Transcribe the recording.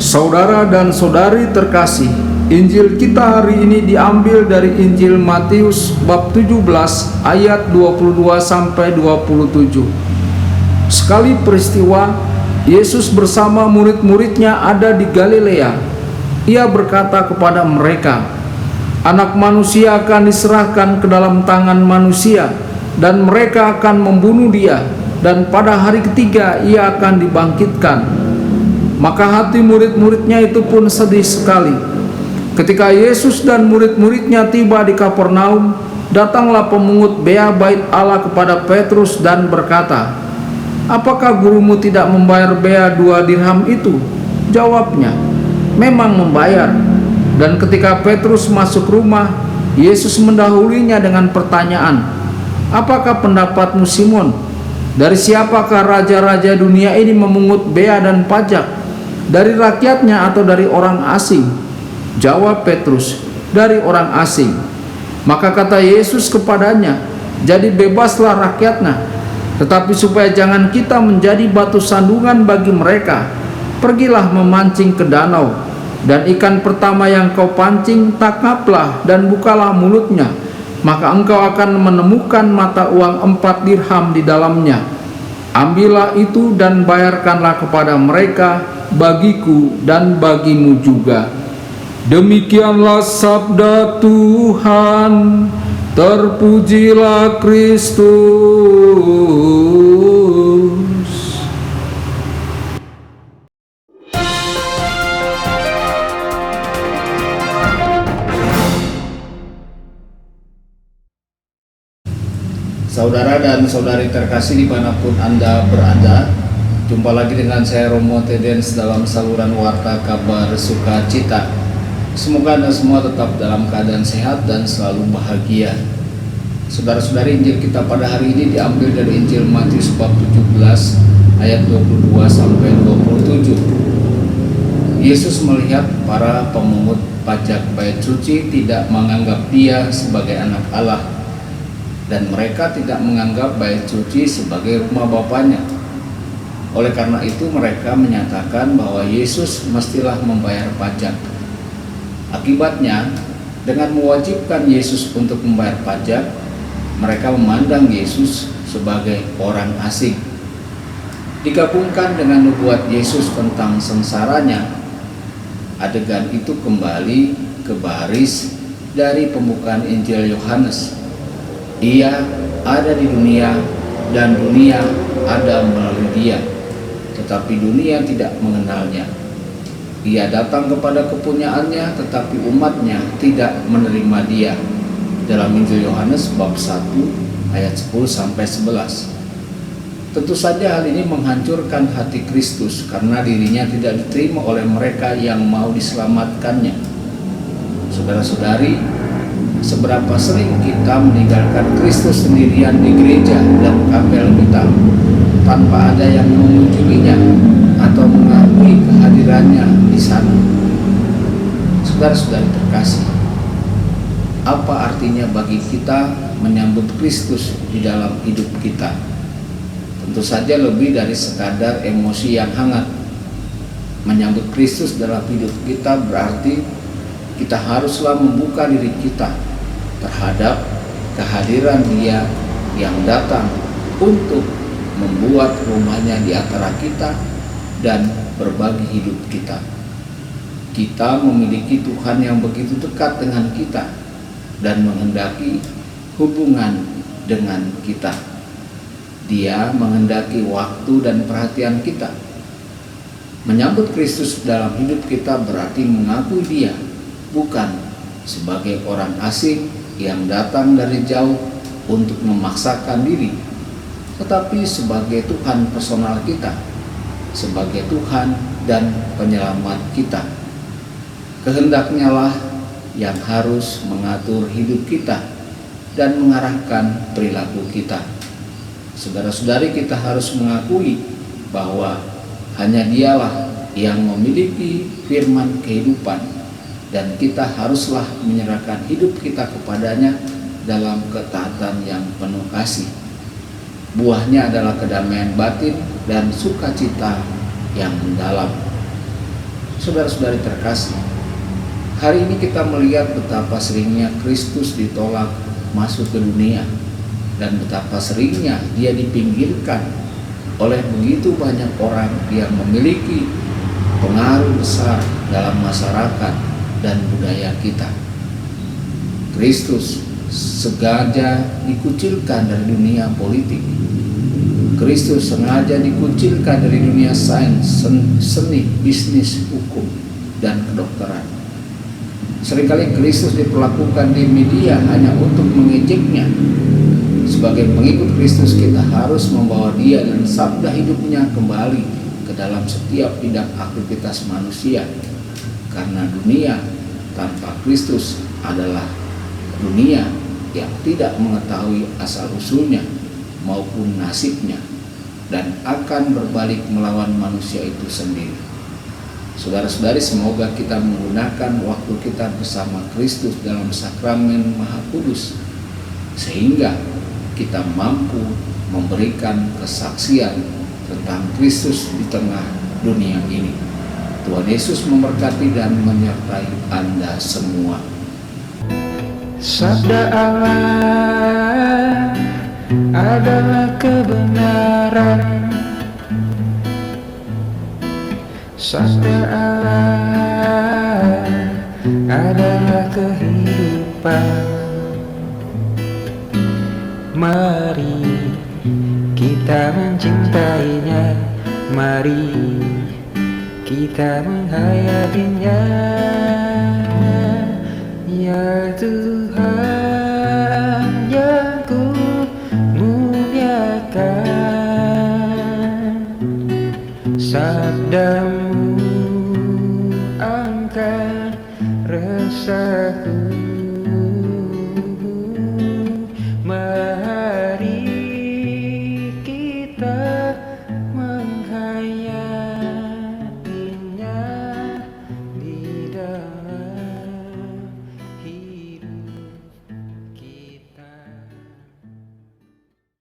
Saudara dan saudari terkasih, Injil kita hari ini diambil dari Injil Matius bab 17 ayat 22 sampai 27. Sekali peristiwa, Yesus bersama murid-muridnya ada di Galilea. Ia berkata kepada mereka, "Anak manusia akan diserahkan ke dalam tangan manusia, dan mereka akan membunuh dia, dan pada hari ketiga ia akan dibangkitkan." Maka hati murid-muridnya itu pun sedih sekali. Ketika Yesus dan murid-muridnya tiba di Kapernaum, datanglah pemungut bea bait Allah kepada Petrus dan berkata, "Apakah gurumu tidak membayar bea 2 dirham itu?" Jawabnya, "Memang membayar." Dan ketika Petrus masuk rumah, Yesus mendahulinya dengan pertanyaan, "Apakah pendapatmu, Simon? Dari siapakah raja-raja dunia ini memungut bea dan pajak? Dari rakyatnya atau dari orang asing?" Jawab Petrus, "Dari orang asing." Maka kata Yesus kepadanya, "Jadi bebaslah rakyatnya. Tetapi supaya jangan kita menjadi batu sandungan bagi mereka, pergilah memancing ke danau, dan ikan pertama yang kau pancing tangkaplah dan bukalah mulutnya, maka engkau akan menemukan mata uang 4 dirham di dalamnya. Ambillah itu dan bayarkanlah kepada mereka, bagiku dan bagimu juga." Demikianlah sabda Tuhan. Terpujilah Kristus. Saudara dan saudari terkasih dimanapun Anda berada, jumpa lagi dengan saya Romo Tedens dalam saluran Warta Kabar Sukacita. Semoga Anda semua tetap dalam keadaan sehat dan selalu bahagia. Saudara-saudari, Injil kita pada hari ini diambil dari Injil Matius bab 17 ayat 22 sampai 27. Yesus melihat para pemungut pajak bait suci tidak menganggap dia sebagai anak Allah, dan mereka tidak menganggap bait suci sebagai rumah Bapanya. Oleh karena itu mereka menyatakan bahwa Yesus mestilah membayar pajak. Akibatnya, dengan mewajibkan Yesus untuk membayar pajak, mereka memandang Yesus sebagai orang asing. Digabungkan dengan nubuat Yesus tentang sengsaranya, adegan itu kembali ke baris dari pembukaan Injil Yohanes. Dia ada di dunia dan dunia ada melalui dia, tetapi dunia tidak mengenalnya. Dia datang kepada kepunyaannya, tetapi umatnya tidak menerima dia. Dalam Injil Yohanes bab 1 ayat 10 sampai 11. Tentu saja hal ini menghancurkan hati Kristus karena dirinya tidak diterima oleh mereka yang mau diselamatkannya. Saudara-saudari, seberapa sering kita meninggalkan Kristus sendirian di gereja dan kapel kita tanpa ada yang mengunjunginya atau mengakui kehadirannya di sana. Saudara-saudari terkasih, apa artinya bagi kita menyambut Kristus di dalam hidup kita? Tentu saja lebih dari sekadar emosi yang hangat. Menyambut Kristus dalam hidup kita berarti kita haruslah membuka diri kita terhadap kehadiran Dia yang datang untuk membuat rumahnya di antara kita dan berbagi hidup kita. Kita memiliki Tuhan yang begitu dekat dengan kita dan menghendaki hubungan dengan kita. Dia menghendaki waktu dan perhatian kita. Menyambut Kristus dalam hidup kita berarti mengakui Dia bukan sebagai orang asing yang datang dari jauh untuk memaksakan diri, tetapi sebagai Tuhan personal kita, sebagai Tuhan dan penyelamat kita. Kehendaknya lah yang harus mengatur hidup kita dan mengarahkan perilaku kita. Saudara-saudari, kita harus mengakui bahwa hanya Dialah yang memiliki firman kehidupan, dan kita haruslah menyerahkan hidup kita kepadanya dalam ketaatan yang penuh kasih. Buahnya adalah kedamaian batin dan sukacita yang mendalam. Saudara-saudari terkasih, hari ini kita melihat betapa seringnya Kristus ditolak masuk ke dunia dan betapa seringnya dia dipinggirkan oleh begitu banyak orang yang memiliki pengaruh besar dalam masyarakat dan budaya kita. Kristus sengaja dikucilkan dari dunia politik. Kristus sengaja dikucilkan dari dunia sains, seni, bisnis, hukum, dan kedokteran. Seringkali Kristus diperlakukan di media hanya untuk mengejeknya. Sebagai pengikut Kristus, kita harus membawa dia dan sabda hidupnya kembali ke dalam setiap bidang aktivitas manusia. Karena dunia tanpa Kristus adalah dunia yang tidak mengetahui asal-usulnya maupun nasibnya dan akan berbalik melawan manusia itu sendiri. Saudara-saudari, semoga kita menggunakan waktu kita bersama Kristus dalam sakramen Maha Kudus sehingga kita mampu memberikan kesaksian tentang Kristus di tengah dunia ini. Tuhan Yesus memberkati dan menyertai Anda semua. Sabda Allah adalah kebenaran. Sabda Allah adalah kehidupan. Mari kita mencintainya, mari kita menghayatinya. Ya Tuhan yang ku muliakan, sabdamu angkat resahku. Mari kita menghayatinya di dalam